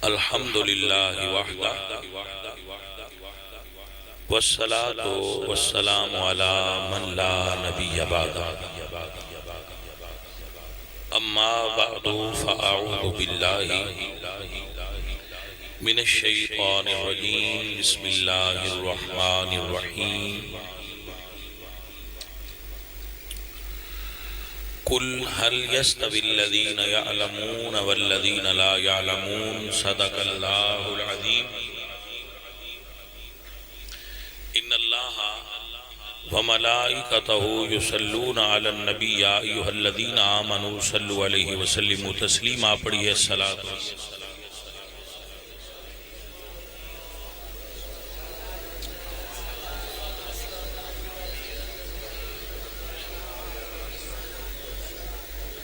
الحمدللہ وحدہ والصلاة والسلام علی من لا نبی بعدہ اما بعد فاعوذ باللہ من الشیطان الرجیم بسم اللہ الرحمن الرحیم قل هل يستوي الذين يعلمون والذين لا يعلمون صدق الله العظيم ان الله وملائكته يصلون على النبي يا ايها الذين آمنوا صلوا عليه وسلموا تسليما پڑھیے الصلاۃ والسلام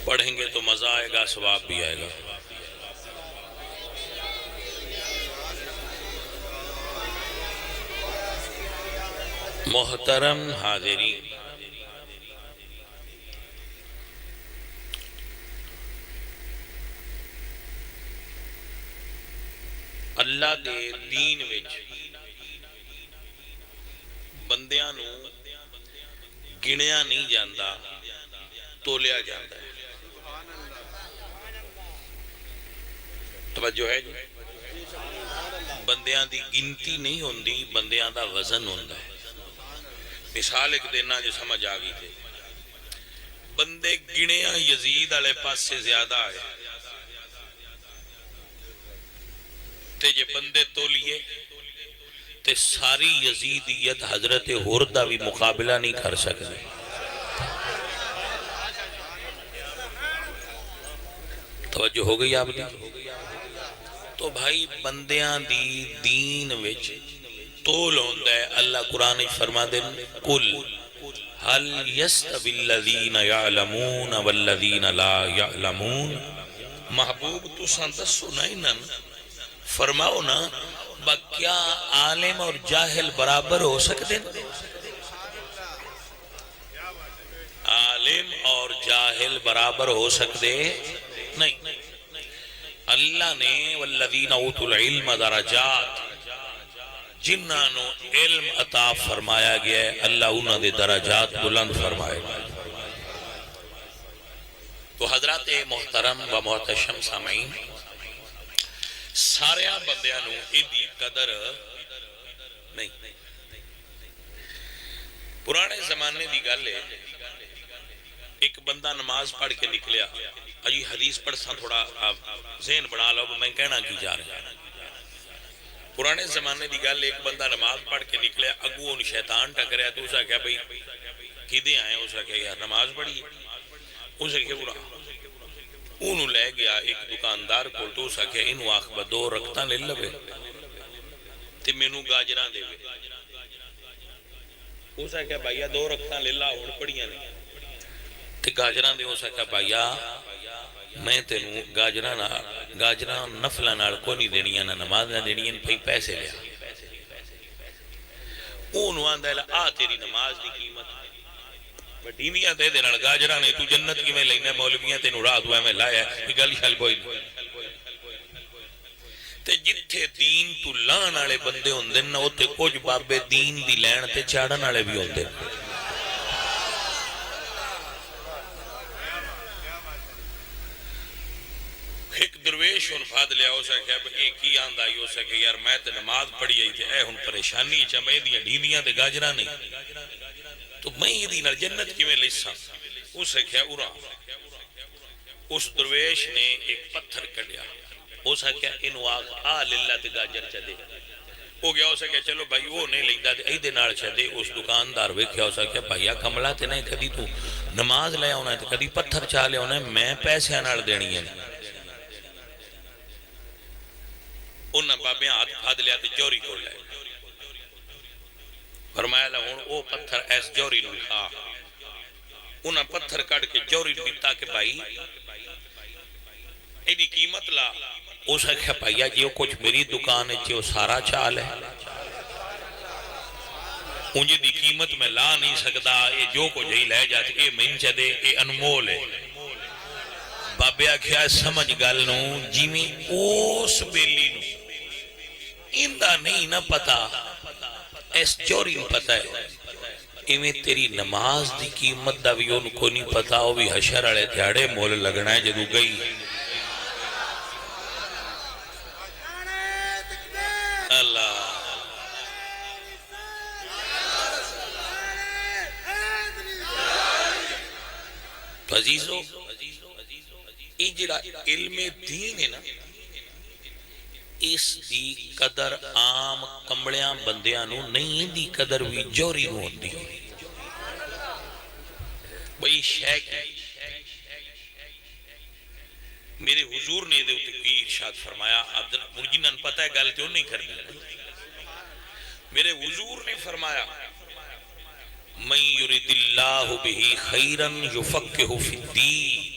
پڑھیں گے تو مزہ آئے گا ثواب بھی آئے گا محترم حاضرین اللہ دے دین وچ بندیاں نو گنیا نہیں جاندا تولیا جاندا ہے توجہ ہے جی بندیاں دی گنتی نہیں ہوندی بندیاں دا وزن ہوندا ہے مثال ایک دینا جو سمجھ آگئی تھے بندے گنیاں یزید علیہ پاس سے زیادہ آئے تے جے بندے تولیے تے ساری یزیدیت حضرت ہردہ بھی مقابلہ نہیں کر سکتے توجہ ہو گئی آپ نے تو بھائی بندیاں دی دین وچ تول ہوندہ ہے اللہ قرآن فرما دے قل هل يستوي الذين يعلمون والذين لا يعلمون محبوب تو سندسو نہیں فرماؤ نا کیا عالم اور جاہل برابر ہو سکتے عالم اور جاہل برابر ہو سکتے نہیں اللہ نے والذین اوتوا العلم درجات جنہاں نو علم عطا فرمایا گیا ہے اللہ انہاں دے درجات بلند فرمائے گا تو حضرات محترم و محتشم سامعین ساریاں بندیاں نو ایدی قدر نہیں پرانے زمانے دی گل ہے ایک بندہ نماز پڑھ کے نکلیا اجی حدیث پڑھ سا تھوڑا ذہن بنا لو میں کہنا کی جا رہا ہے پرانے زمانے دی گل ایک بندہ نماز پڑھ کے نکلیا اگو ان شیطان ٹکریا تو اسا کہا بھئی کدے آئے اسا کہا یار نماز پڑھی اسا کہا برا انہوں لے گیا ایک دکاندار کو تو اسا کہا انہوں آخبہ دو رکھتاں لے لبے تے مینوں گاجران دے بے اسا کہا بھائیا دو رکھتاں لے لا اور پڑھیاں نہیں تے گاجران دے اسا کہا بھائیا میں تینوں گاجران نفلہ نال کو نہیں دینی نہ نماز نہ دینی پھئی پیسے لیا اونوں آندا ہے آ تیری نماز دی قیمت وڈیویاں دے دے نال گاجران تو جنت کیویں لینا مولویاں تینوں راہ دعا میں لایا ہے گل شل کوئی نہیں تے جتھے دین تو لان والے بندے ہوندے نا اوتھے کچھ بابے دین دی لین تے چاڑن والے بھی ہوندے ایک درویش ان فاد لیا ہو سکے اب ایک ہی آندہ ہی ہو سکے یار میں تے نماز پڑھی آئی تھے اے ہن پریشانی چمیں دیا ڈھینیاں دے گاجرہ نہیں تو میں ہی دینا جنت کی میں لیسا اسے کیا ارا اس درویش نے ایک پتھر کڑیا اسے کیا انو آ للہ تے گاجر چا دے ہو گیا اسے کیا چلو بھائی وہ نہیں لیندہ دے ایدے نار چا دے اس دکاندار ویکھیا اسے کیا بھائیا کملا تے نہیں کدی تو نماز لے ہونا ہے تے کدی پتھر چا لے ہونا ہے میں پیسے نار دینی ہے انہاں بابے ہاتھ پھاد لیا تے جوری کو لے فرمایا لہون او پتھر ایس جوری نو کھا انہاں پتھر کٹ کے جوری نو بیتا کہ بھائی ایدی قیمت لا اسا کہا بھائیا جیو کچھ میری دکان ہے جیو سارا چال ہے انجھے دی قیمت میں لا نہیں سکتا اے جو کو جہی لے جاتے اے من چدے اے انمول ہے بابے آکھیا سمجھ گل نو جویں اس بیلی نو ایندا نہیں نہ پتا اس چوری نو پتا ہے ایویں تیری نماز دی قیمت دا بھی ان کو نہیں پتا وہ بھی حشر والے دیہاڑے مول لگنا ہے جدوں گئی اللہ عزیزو یہ جڑا علم دین ہے نا اس دی قدر عام کمبلیاں بندیاں نو نہیں دی قدر بھی جوری نو ہوندی بھئی شیخ میرے حضور نے دے اتے کی ارشاد فرمایا جنہاں پتہ ہے گل جو نہیں کرنی میرے حضور نے فرمایا من یرید اللہ بہی خیرا یفقہ فی الدین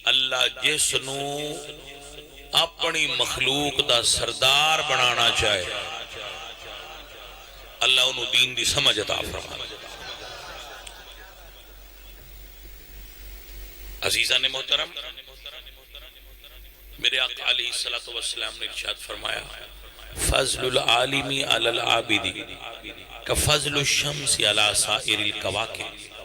اللہ جس نو اپنی مخلوق دا سردار بنانا چاہے اللہ انہوں دین دی سمجھ عطا فرمانا عزیزان محترم میرے آقا علیہ السلام نے ارشاد فرمایا فضل العالمی علی العابدی کفضل الشمس علی سائر الکواکب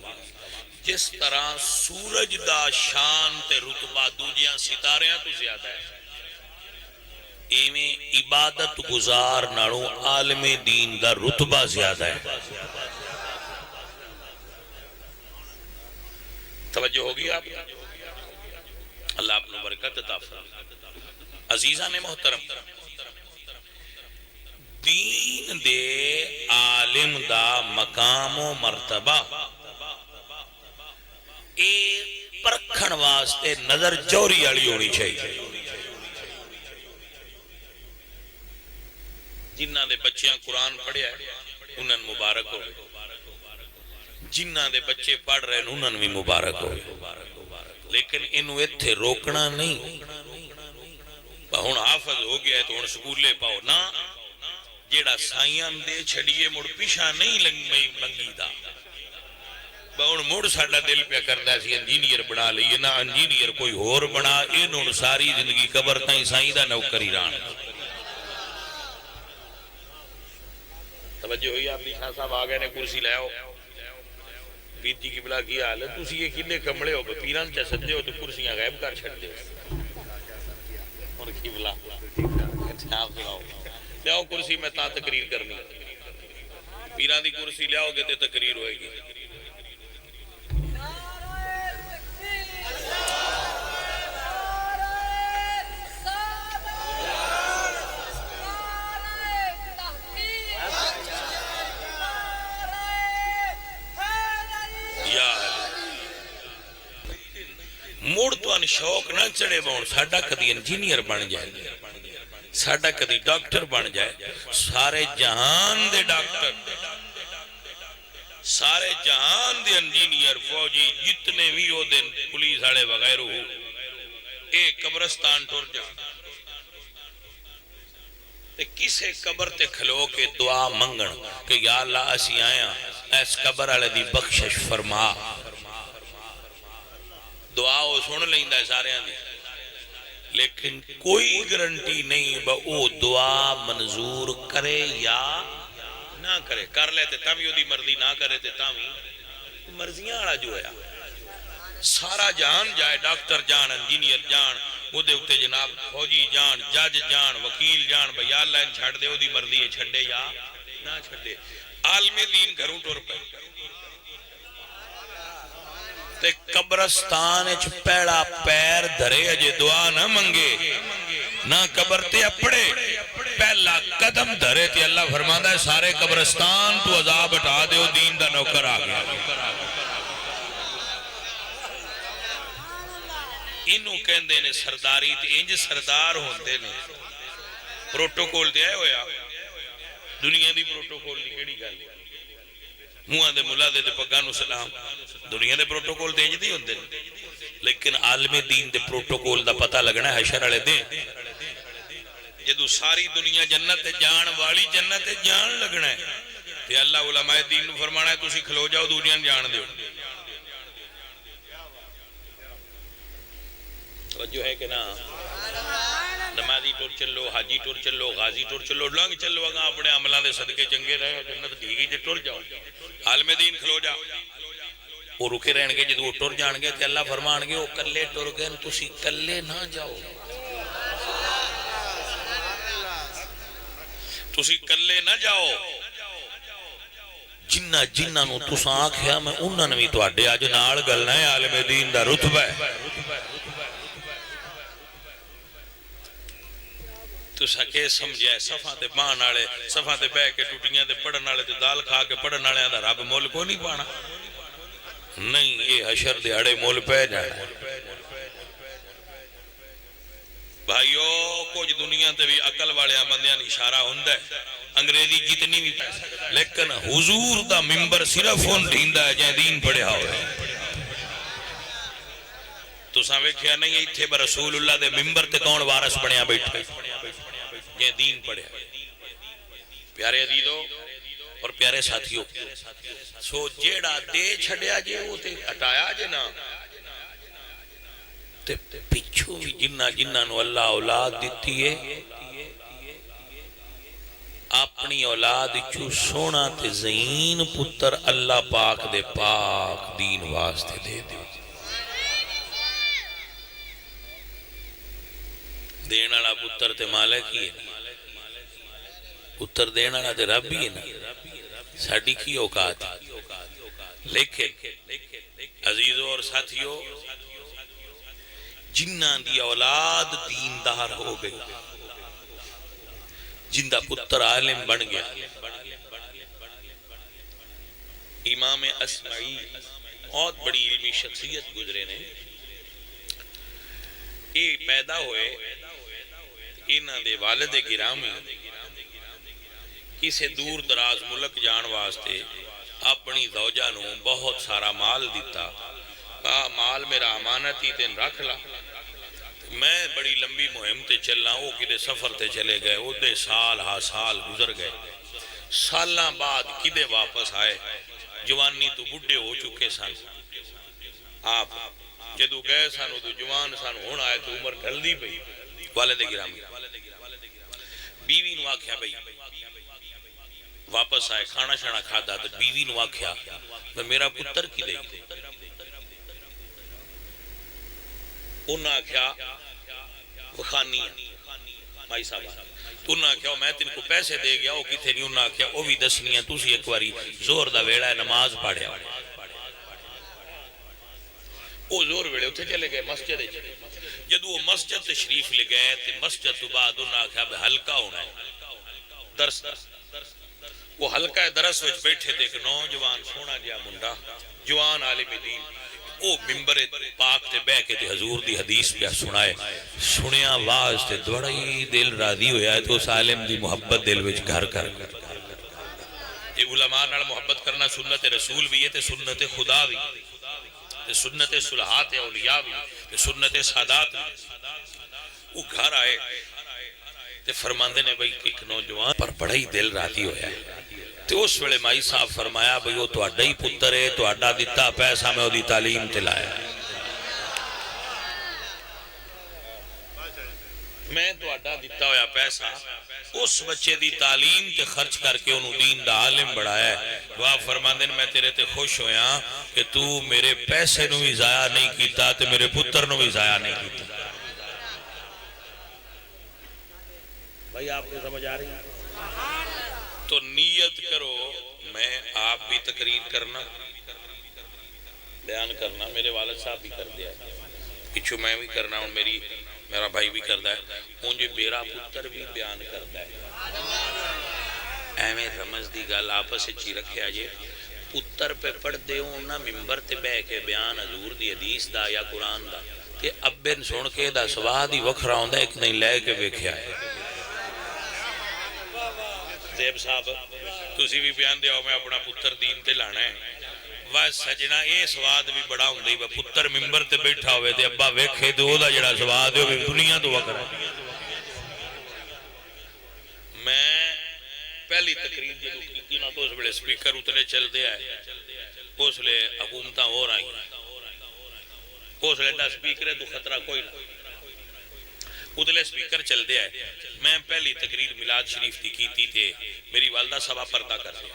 جس طرح سورج دا شان تے رتبہ دوجیاں ستاریاں تو زیادہ ہے ایویں عبادت گزار نالوں عالم دین دا رتبہ زیادہ ہے توجہ ہوگی آپ اللہ اپنا برکت عطا فرمائے عزیزان محترم دین دے عالم دا مقام و مرتبہ اے پرکھن واسطے نظر جوری والی ہونی چاہیے جنہ دے بچیاں قرآن پڑھیا ہے انہاں مبارک ہو جنہ دے بچے پڑھ رہے ہیں انہاں بھی مبارک ہو لیکن انہوں ایتھے روکنا نہیں ہن حافظ ہو گیا ہے تو ہن سکولے پاؤ نا جیڑا سائیاں دے چھڑیے مڑ پیشا نہیں لنگی دا ہن مڑ ساڈا دل پہ کردا سی انجینئر بنا لئیے نہ انجینئر کوئی ہور بنا انہوں ساری زندگی قبر تائیں سائیں دا نوکری ران توجہ ہوئی آپ نے شاہ صاحب آگئے نے کرسی لے آؤ پیر جی کی بلا کی حال ہے تسی یہ کلے کمڑے ہو پیران چا سجدے ہو تو کرسیاں غائب کر چھڑ دے اور کی بلا آپ سناؤ لے آؤ کرسی میں تا تقریر کرنی پیران دی کرسی لے آؤ گے تے تقریر ہوئے گی موڑ تو ان شوق نہ چڑے باؤں ساڑھا کدی انجینئر بن جائے ساڑھا کدی ڈاکٹر بن جائے سارے جہان دے ڈاکٹر سارے جہان دے انجینئر فوجی جتنے بھی ہو دن پولیس آڑے وغیر ہو ایک قبرستان ٹور جا تے کسے قبر تے کھلو کے دعا منگن کہ یا اللہ اسی آیا ایس قبر آلے دی بخشش فرما دعا وہ سن لیندہ ہے سارے آنے لیکن کوئی گرنٹی نہیں با او دعا منظور کرے یا نہ کرے کر لیتے تامی وہ دی مرضی نہ کرے تے تامی مرضیاں آڑا جو ہے سارا جان جائے ڈاکٹر جان انجینئر جان وہ دے اتے جناب فوجی جان جج جان وکیل جان با یا اللہ ان چھڑ دے وہ دی مرضی ہے چھڑے یا نہ چھڑے عالم دین گھروں ٹور پہ تے قبرستان اچھ پیڑا پیر دھرے اجے دعا نہ منگے نہ قبر تے اپڑے پہلا قدم دھرے تے اللہ فرماندہ ہے سارے قبرستان تو عذاب اٹھا دے و دین دا نوکر آگیا انہوں کہندے نے سرداری تے انج سردار ہوندے نے پروٹوکول دے آئے ہویا دنیا دی پروٹوکول دی کیڑی گل موہاں دے ملا دے پگانو سلام دنیا دے پروٹوکول دے جدی ہوندے لیکن عالم دین دے پروٹوکول دا پتہ لگنا ہے حشر علیہ دے جدو ساری دنیا جنت جان والی جنت جان لگنا ہے تے اللہ علماء دین نو فرمانا ہے تسی کھلو جاؤ دنیا جان دیو توجہ ہے کہ نا؟ نمازی ٹر چلو، حاجی ٹر چلو، غازی ٹر چلو، لنگ چلو اگاں اپنے عملہ دے صدقے چنگے رہے، جنت ڈھیگی جے ٹر جاؤ، عالم دین کھلو جاؤ۔ وہ رکے رہن گے جدو وہ ٹر جان گے تے اللہ فرمان گے وہ کلے ٹر گئے تسی کلے نہ جاؤ، تسی کلے نہ جاؤ، جنہ نو تساں آکھیا میں انہاں نے بھی تواڈے اج نال گلنا ہے، عالم دین دا رتبہ ہے۔ تساں کہ سمجھے صفاں تے بان والے صفاں تے بہ کے ٹوٹیاں تے پڑھن والے تے دال کھا کے پڑھن والے دا رب مول کو نہیں پانا، نہیں یہ حشر دیہڑے مول پہ جانا۔ بھائیو کچھ دنیا تے بھی عقل والے بندیاں اشارہ ہوندا ہے، انگریزی جتنی بھی، لیکن حضور دا ممبر صرف ان ڈھیندا ہے جے دین پڑھیا ہوئے۔ تساں ویکھیا نہیں ایتھے رسول اللہ دے ممبر تے کون وارث بنیا بیٹھے جے دین پڑھیا۔ پیارے عزیزو اور پیارے ساتھیو، سو جیڑا دے چھڑیا جے وہ تے ہٹایا جے نا، تے پچھو بھی جنہ نو اللہ اولاد دیتی ہے، اپنی اولاد چھو سونا تے زین پتر اللہ پاک دے پاک دین واسطے دے دے۔ دین والا پتر تے مالک ہی ہے، پتر دین والا تے رب ہی ہے نا، ساڈی کی اوقات ہے۔ لیکن عزیزو اور ساتھیو، جنہ دی اولاد دیندار ہو گئی، جن دا پتر عالم بن گیا، امام اسمعی بہت بڑی علمی شخصیت گزرے نے، یہ پیدا ہوئے انہاں دے والد گرامی کسے دور دراز ملک جان واسطے اپنی زوجہ نو بہت سارا مال دیتا، کہا مال میرا امانتی تین رکھ لا، میں بڑی لمبی مہم تے چلنا، وہ کدے سفر تے چلے گئے، وہ دے سال ہا سال گزر گئے، سالاں بعد کدے واپس آئے، جوانی تو بڑھے ہو چکے سن، آپ جدو گئے سن تو جوان سن، ہون آئے تو عمر ڈھل دی پئی، والد گرامی بیوی نو آکھیا بھئی واپس آئے، کھانا شانا کھادا تو بیوی نو آکھیا میں میرا پتر کی دے گی، انہاں آکھیا وخانی مائی صاحبہ، تو انہاں آکھیا میں تین کو پیسے دے گیا، وہ کتھے نہیں، انہاں آکھیا وہ بھی دسنی ہے، تُسی ایک واری زور دا ویڑا ہے نماز پڑھیا، وہ زور ویڑے اتھے چلے گئے مسجد، جدو وہ مسجد تشریف لے گئے تے مسجد تو بعد انہاں آکھیا بے حلقہ ہونا ہے درس، وہ حلقہ درس وچ بیٹھے تھے، ایک نوجوان سونا جیا منڈا جوان عالم دین، وہ ممبر پاک تے بے کے تے حضور دی حدیث پہ سنائے، سنیا واز تے دوڑائی دل راضی ہویا ہے، تو اس عالم دی محبت دل وچ گھر کر یہ علماء نال محبت کرنا سنت رسول بھی ہے تے سنت خدا بھی تے سنت صلحات اولیاء بھی تے سنت سادات بھی۔ وہ گھر آئے تے فرماندے نے بھئی ایک نوجوان پر بڑا ہی دل راضی ہویا ہے، تو اس ویلے مائی صاحب فرمایا بھئی وہ تو اڈا ہی پتر ہے، تو اڈا دیتا پیسہ میں وہ دی تعلیم تلایا، میں تو اڈا دیتا ہویا پیسہ اس بچے دی تعلیم تے خرچ کر کے انہوں دین دا عالم بڑھایا ہے، وہ فرماندے نے میں تیرے تے خوش ہویا کہ تو میرے پیسے نو بھی ضائع نہیں کیتا تے میرے پتر نو بھی ضائع نہیں کیتا۔ بھائی آپ کو سمجھ آ رہی ہے؟ تو نیت کرو، میں آپ بھی تقریر کرنا بیان کرنا، میرے والد صاحب بھی کر دیا، پچھو میں بھی کرنا ہوں، میرا بھائی بھی کردا ہے، مجھے میرا پتر بھی بیان کردا ہے، ایویں سمجھ دی گل آپس اچھی رکھے آجے، پتر پہ پڑھ دے ہونا ممبر تے بے کے بیان حضور دی حدیث دا یا قرآن دا، کہ ابن سن کے دا سواد ہی وکھرا ہوندا ایک نہیں لے کے ویکھیا ہے۔ زیب صاحب تسی بھی بیان دیا ہو میں اپنا پتر دین تے لانا ہے، وہ سجنا یہ سواد بھی بڑا ہوں دی، پتر ممبر تے بیٹھا ہوئے تے ابا ویکھے تو وہ دا جڑا سواد ہے دنیا تو وکر ہے۔ میں پہلی تقریر جدو کی نا تو اس بڑے سپیکر اتنے چل دے آئے، اس لئے حکومتہ ہو رہی، اس لئے دا سپیکر ہے تو خطرہ کوئی نہ، ادلے سپیکر چل دیا ہے. میں پہلی تقریر میلاد شریف دی کیتی تے میری والدہ صاحبہ پردہ کر دیا.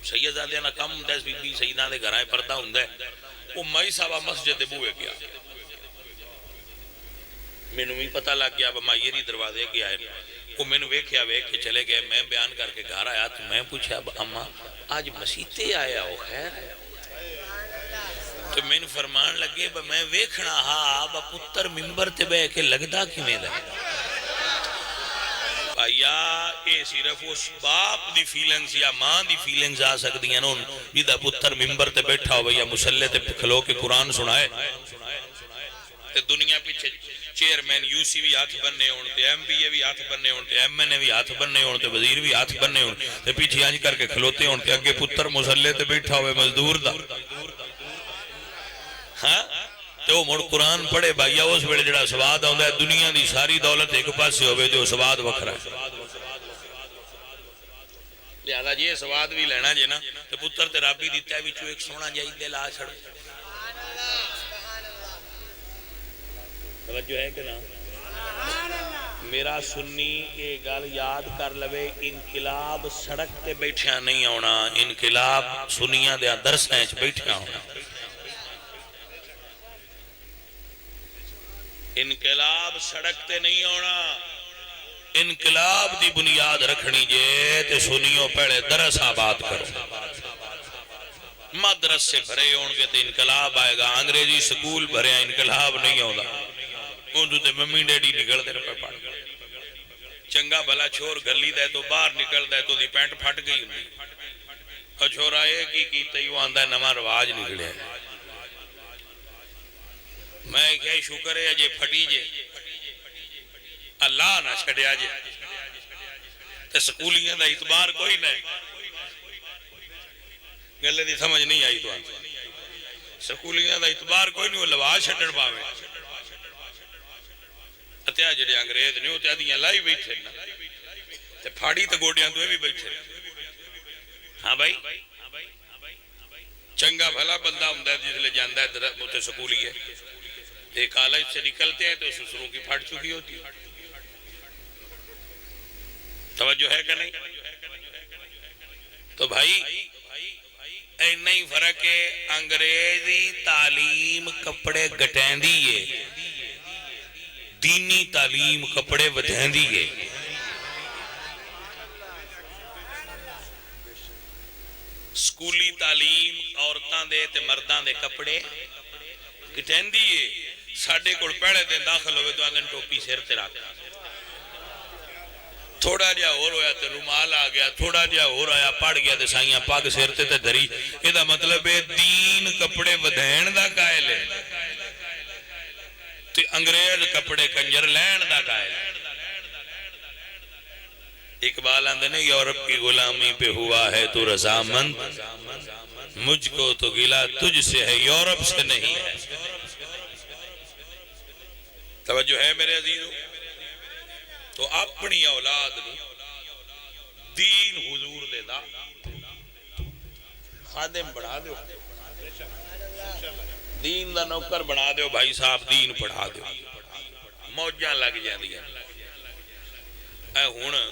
سیدزادے نہ کم ہوں بی بی سیدہ دے گھرائیں پردہ ہوں. وہ مائی صاحبہ مسجد بوئے گیا. میں نوی پتہ لگ گیا اب مائی دی دروازے گیا ہے. وہ میں نے ویکھیا ویکھ کے چلے گئے. میں بیان کر کے گھر آیا تو میں پوچھا اب اماں آج مسیتے آیا ہو خیر ہے؟ تو میں نے فرمان لگے میں ویکھنا ہاں با پتر ممبر تے بے کے لگدا کیویں دا یا اے صرف اس باپ دی فیلنگز یا ماں دی فیلنگز آ سکتی ہیں نون جیدہ پتر ممبر تے بیٹھا ہو یا مسلح تے کھلو کے قرآن سنائے تے دنیا پیچھے چیئرمین یو سی بھی ہاتھ بننے ہون تے ایم بی اے بھی ہاتھ بننے ہون تے ایم این اے بھی ہاتھ بننے ہون تے وزیر بھی ہاتھ بننے ہون تے پیچھے آنج کر کے کھلوتے ہون تے اگے پتر مسلح تے بیٹھا ہوئے مزدور دا ہاں تو مڑ قرآن پڑھے بھائیہ اس ویلے جڑا سواد آندا ہے. دنیا دی ساری دولت ایک پاس سے ہوئے تو سواد وکھرا ہے. لہذا یہ سواد بھی لینا جے نا تو پتر تے رابی دیتا ہے بچو ایک سونا جائی دل آ چھڑ. توجہ ہے کہ نا میرا سنی یہ گل یاد کر لوے انقلاب سڑک تے بیٹھیا نہیں ہونا. انقلاب سنیاں دے درسیں بیٹھیا ہونا. انقلاب سڑک تے نہیں ہونا. انقلاب دی بنیاد رکھنی جے تے سنیوں پہلے درس آباد کرو. مدرس سے بھرے ہونگے تے انقلاب آئے گا. انگریزی سکول بھرے ہیں انقلاب نہیں ہوگا. اندھو تے ممی ڈیڈی نکل دے رہے پڑھ چنگا بھلا چھوڑ گلی دے تو باہر نکل دے تو دی پینٹ پھٹ گئی ہوئی اور چھوڑا ایک ہی کی تیو آندہ ہے نمہ رواج نکلے. میں کہے شکر ہے جے پھٹی جے اللہ نہ چھڑیا جے تے سکولیاں دا اعتبار کوئی نہیں. گلے دی سمجھ نہیں آئی تو سکولیاں دا اعتبار کوئی نہیں. وہ لواز چھڑن پاوے اتیا جڑے انگریز نہیں ہوتے آدھیاں لائی بیٹھے تے پھاڑی تے گوڑیاں دوے بھی بیٹھے. ہاں بھائی چنگا بھلا بندہ ہوں ہے جس لے جاندہ ہے موتے سکولی ہے. ایک کالج سے نکلتے ہیں تو سسروں کی پھٹ چکی ہوتی. توجہ ہے کہ نہیں؟ تو بھائی اینا ہی فرق ہے. انگریزی تعلیم کپڑے گٹین دیئے دینی تعلیم کپڑے ودھین دیئے. سکولی تعلیم عورتان دے تے مردان دے کپڑے گٹین دیئے. ساڑھے کوڑ پہلے دن داخل ہوئے تو آنگن ٹوپی سیر تے رکھ تھوڑا جا اور ہویا تے رومال آ گیا. تھوڑا جا اور آیا پڑ گیا تے سائیاں پاک سیر تے تے دھری. یہ دا مطلب ہے دین کپڑے ودھین دا قائل ہے تے انگریز کپڑے کنجر لین دا قائل ہے. اقبال آندے نے یورپ کی غلامی پہ ہوا ہے تو رضامند مجھ کو تو گلا تجھ سے ہے یورپ سے نہیں ہے. توجہ ہے میرے عزیزو. تو اپنی اولاد دین حضور دے دا خادم بڑھا دیو. دین دا نوکر بنا دیو. بھائی صاحب دین پڑھا دیو. موجاں لگ جائیں دیا. اے ہون